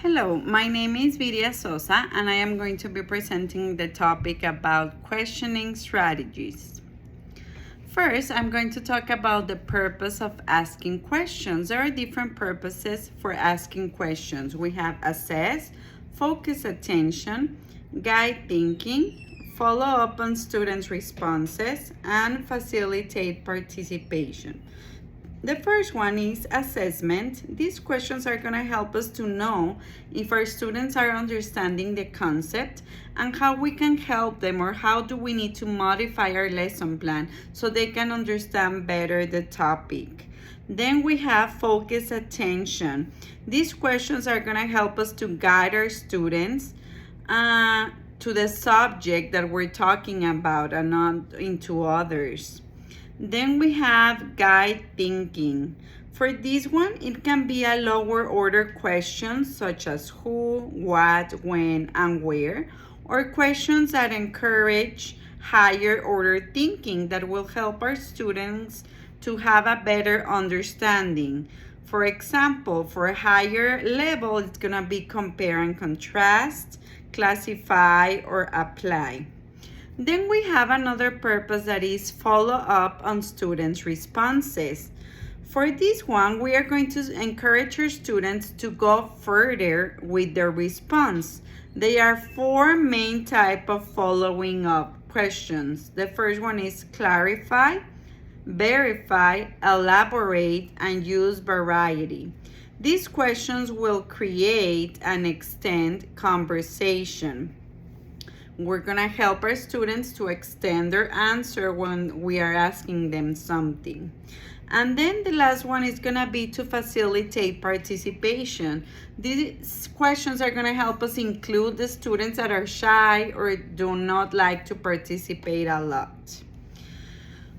Hello, my name is Viria and I am going to be presenting the topic about questioning strategies. First, I'm going to talk about the purpose of asking questions. There are different purposes for asking questions. We have assess, focus attention, guide thinking, follow up on students' responses, and facilitate participation. The first one is assessment. These questions are going to help us to know if our students are understanding the concept and how we can help them, or how do we need to modify our lesson plan so they can understand better the topic. Then we have focus attention. These questions are going to help us to guide our students to the subject that we're talking about and not into others. Then we have guide thinking. For this one, it can be a lower order question such as who, what, when, and where, or questions that encourage higher order thinking that will help our students to have a better understanding. For example, for a higher level, it's going to be compare and contrast, classify, or apply. Then we have another purpose that is follow up on students' responses. For this one, we are going to encourage our students to go further with their response. There are four main types of following up questions. The first one is clarify, verify, elaborate, and use variety. These questions will create and extend conversation. We're going to help our students to extend their answer when we are asking them something. And then the last one is going to be to facilitate participation. These questions are going to help us include the students that are shy or do not like to participate a lot.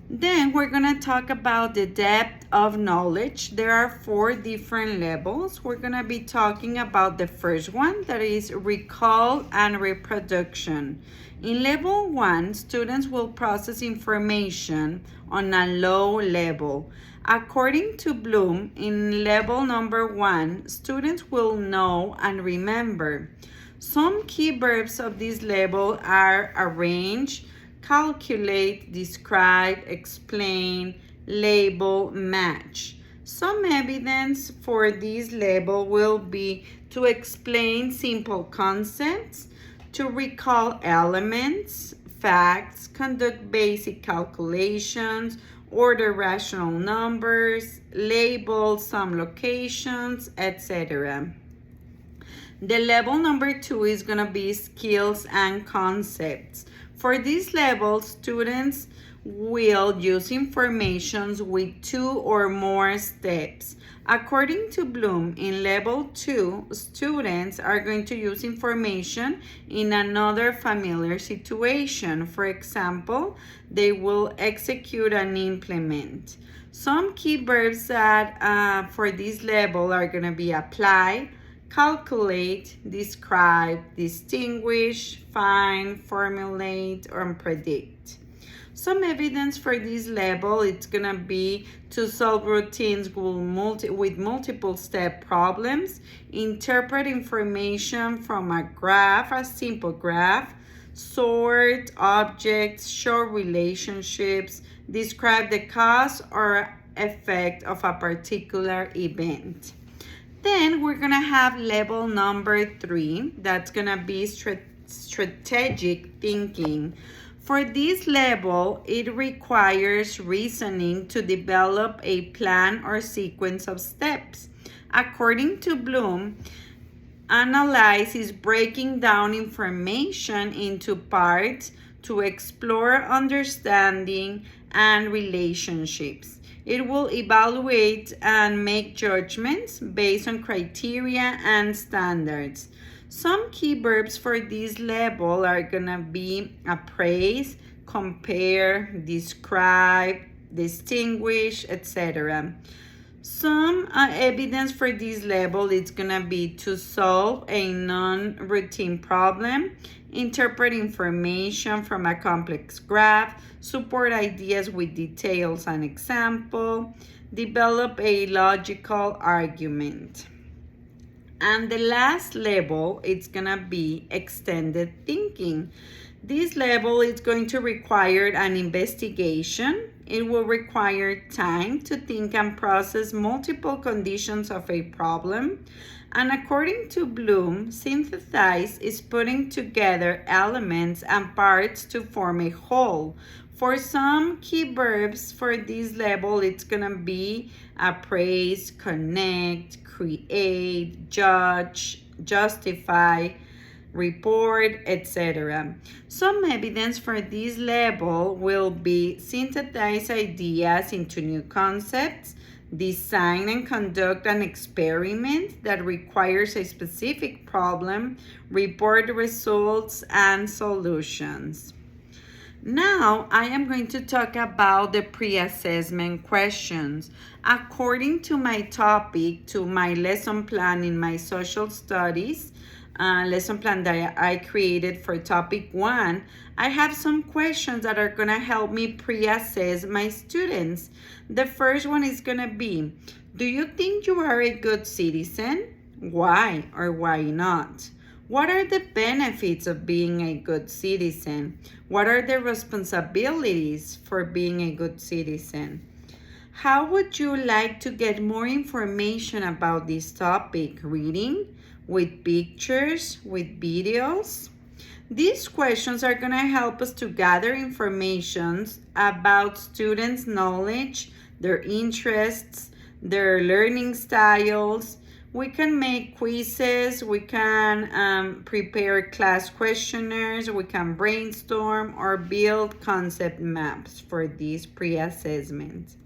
Then we're going to talk about the depth of knowledge. There are four different levels. We're going to be talking about the first one, that is recall and reproduction. In level 1, students will process information on a low level. According to Bloom, in level number 1, students will know and remember. Some key verbs of this level are arrange, calculate, describe, explain, label, match. Some evidence for this level will be to explain simple concepts, to recall elements, facts, conduct basic calculations, order rational numbers, label some locations, etc. The level number 2 is going to be skills and concepts. For this level, students will use information with 2 or more steps. According to Bloom, in level 2, students are going to use information in another familiar situation. For example, they will execute and implement. Some key verbs that for this level are going to be apply, calculate, describe, distinguish, find, formulate, or predict. Some evidence for this level, it's going to be to solve routines with multiple step problems, interpret information from a graph, a simple graph, sort objects, show relationships, describe the cause or effect of a particular event. Then we're going to have level number 3. That's going to be strategic thinking. For this level, it requires reasoning to develop a plan or sequence of steps. According to Bloom, analyze is breaking down information into parts to explore understanding and relationships. It will evaluate and make judgments based on criteria and standards. Some key verbs for this level are going to be appraise, compare, describe, distinguish, etc. Some evidence for this level is going to be to solve a non-routine problem, interpret information from a complex graph, support ideas with details and example, develop a logical argument. And the last level, it's gonna be extended thinking. This level is going to require an investigation. It will require time to think and process multiple conditions of a problem. And according to Bloom, synthesize is putting together elements and parts to form a whole. For some key verbs for this level, it's gonna be appraise, connect, create, judge, justify, report, etc. Some evidence for this level will be synthesize ideas into new concepts, design and conduct an experiment that requires a specific problem, report results and solutions. Now, I am going to talk about the pre-assessment questions. According to my topic, to my lesson plan in my social studies, lesson plan that I created for topic 1, I have some questions that are going to help me pre-assess my students. The first one is going to be, do you think you are a good citizen? Why or why not? What are the benefits of being a good citizen? What are the responsibilities for being a good citizen? How would you like to get more information about this topic? Reading, with pictures, with videos? These questions are going to help us to gather information about students' knowledge, their interests, their learning styles. We can make quizzes, we can prepare class questionnaires, we can brainstorm or build concept maps for these pre-assessments.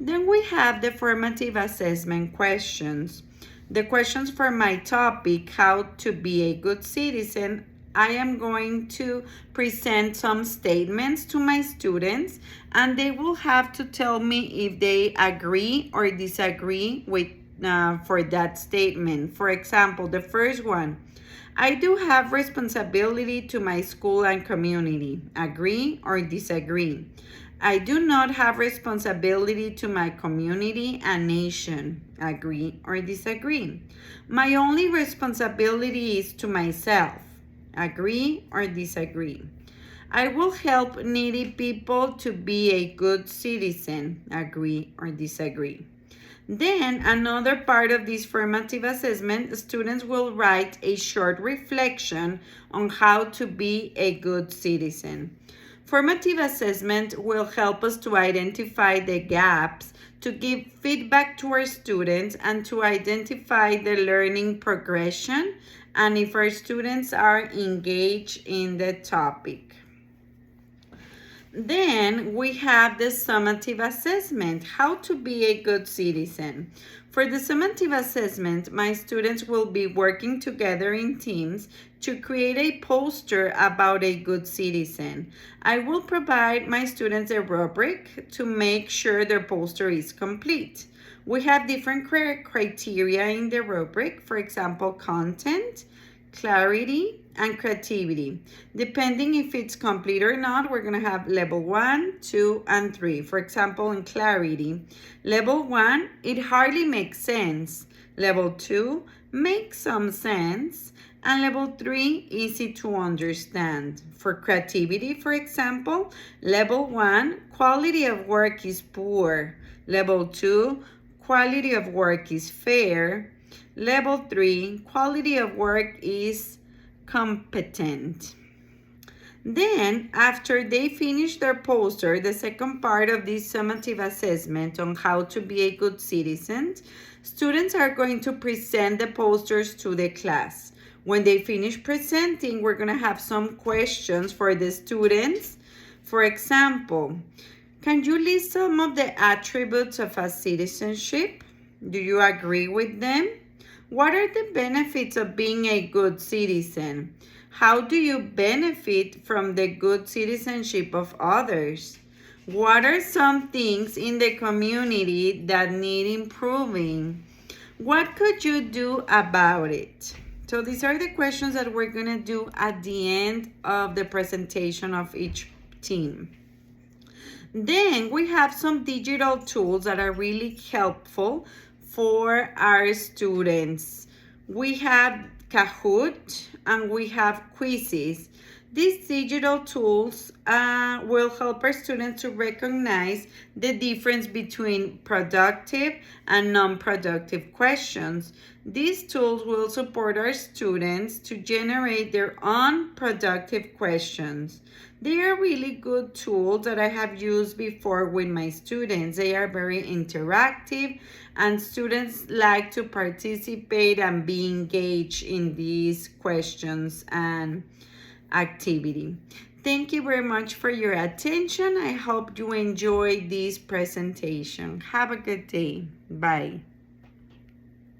Then we have the formative assessment questions. The questions for my topic, how to be a good citizen, I am going to present some statements to my students and they will have to tell me if they agree or disagree with for that statement. For example, the first one, I do have responsibility to my school and community. Agree or disagree? I do not have responsibility to my community and nation. Agree or disagree? My only responsibility is to myself. Agree or disagree? I will help needy people to be a good citizen. Agree or disagree? Then another part of this formative assessment, students will write a short reflection on how to be a good citizen. Formative assessment will help us to identify the gaps, to give feedback to our students, and to identify the learning progression, and if our students are engaged in the topic. Then we have the summative assessment, how to be a good citizen. For the summative assessment, my students will be working together in teams to create a poster about a good citizen. I will provide my students a rubric to make sure their poster is complete. We have different criteria in the rubric, for example, content, clarity, and creativity. Depending if it's complete or not, we're going to have level 1, 2, and 3. For example, in clarity, level 1, it hardly makes sense. Level 2, makes some sense. And level 3, easy to understand. For creativity, for example, level 1, quality of work is poor. Level 2, quality of work is fair. Level 3, quality of work is competent. Then, after they finish their poster, the second part of this summative assessment on how to be a good citizen, students are going to present the posters to the class. When they finish presenting, we're going to have some questions for the students. For example, can you list some of the attributes of a citizenship? Do you agree with them? What are the benefits of being a good citizen? How do you benefit from the good citizenship of others? What are some things in the community that need improving? What could you do about it? So these are the questions that we're going to do at the end of the presentation of each team. Then we have some digital tools that are really helpful for our students. We have Kahoot, and we have quizzes. These digital tools will help our students to recognize the difference between productive and non-productive questions. These tools will support our students to generate their own productive questions. They are really good tools that I have used before with my students. They are very interactive, and students like to participate and be engaged in these questions and activity. Thank you very much for your attention. I hope you enjoyed this presentation. Have a good day. Bye.